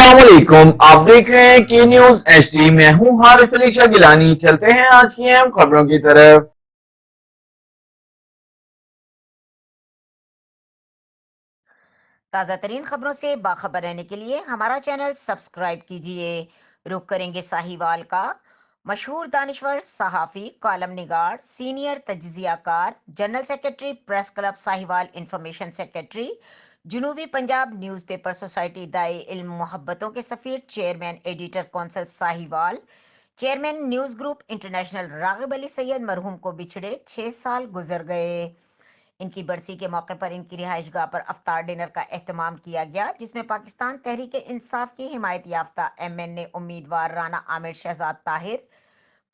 अस्सलाम वालेकुम। आप देख रहे हैं की न्यूज एचडी। मैं हूं हारिस अली शाह गिलानी। चलते हैं आज की अहम खबरों की तरफ। ताज़ा तरीन खबरों से बाखबर रहने के लिए हमारा चैनल सब्सक्राइब कीजिए। रुक करेंगे साहिवाल का। मशहूर दानिश्वर सहाफ़ी, कॉलम निगार, सीनियर तज्जियाकार, general secretary press club Sahiwal, information secretary, जनूबी पंजाब न्यूज़पेपर सोसाइटी दाए इल्म मोहब्बतों के सफ़ीर, chairman editor council Sahiwal, chairman news group international Raghib Ali Syed मरहूम को बिछड़े 6 साल गुजर गए। इनकी बरसी के मौके पर इनकी रिहाइश गाह पर अफ्तार डिनर का एहतमाम किया गया, जिसमें पाकिस्तान तहरीक इंसाफ की हिमायत याफ्ता MNA उम्मीदवार Rana Amir Shahzad Tahir,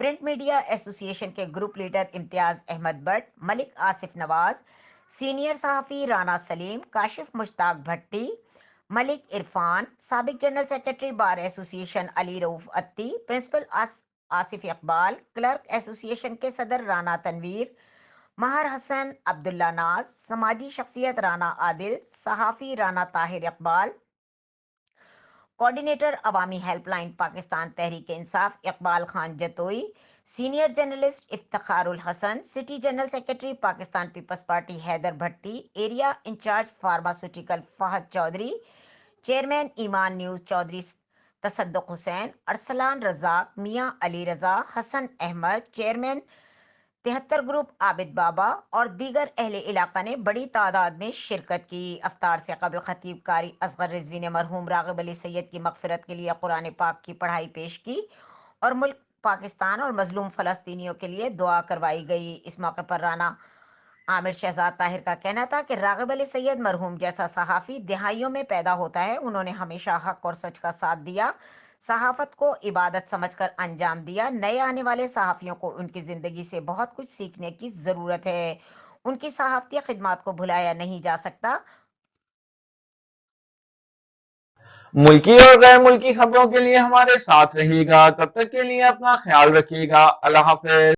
print media association के group leader Imtiaz Ahmed Bhatt, Malik Asif Nawaz, senior सहाफ़ी राना सलीम, काशिफ मुश्ताक भट्टी, मलिक इरफान, साबिक general secretary bar association Ali Rauf Atti, principal Asif Iqbal, clerk association के सदर राना तनवीर, महर हसन अब्दुल्ला नाज, समाजी शख्सियत राना आदिल, सहाफ़ी Rana Tahir Iqbal, coordinator Awami helpline Pakistan Tehreek Insaf Iqbal Khan Jatoi, senior journalist Iftikharul Hasan, city general secretary Pakistan peoples party Haider Bhatti, area incharge pharmaceutical Fahad Chaudhry, chairman Iman news Chaudhry Tasadduq Hussain, Arsalan Razzaq, Mian Ali Raza, Hasan Ahmed, chairman 73 group Abid Baba और दीगर अहले इलाका ने बड़ी तादाद में शिरकत की। अफ्तार से कबल खतीब कारी असगर रिजवी ने मरहूम रागिब अली सैयद की मगफिरत के लिए कुरान पाक की पढ़ाई पेश की और मुल्क पाकिस्तान और मजलूम फ़लस्तीनियों के लिए दुआ करवाई गई। इस मौके पर राना आमिर शहजाद ताहिर का कहना था कि रागिब अली सैयद मरहूम जैसा सहाफ़ी दिहाइयों में पैदा होता है। उन्होंने हमेशा हक और सच का साथ दिया, सहाफत को इबादत समझकर अंजाम दिया। नए आने वाले सहाफ़ियों को उनकी ज़िंदगी से बहुत कुछ सीखने की ज़रूरत है। उनकी सहाफ़ती खिदमात को भुलाया नहीं जा सकता। मुल्की और गैर मुल्की खबरों के लिए हमारे साथ रहिएगा। तब तक के लिए अपना ख्याल रखिएगा। अल्लाह हाफिज।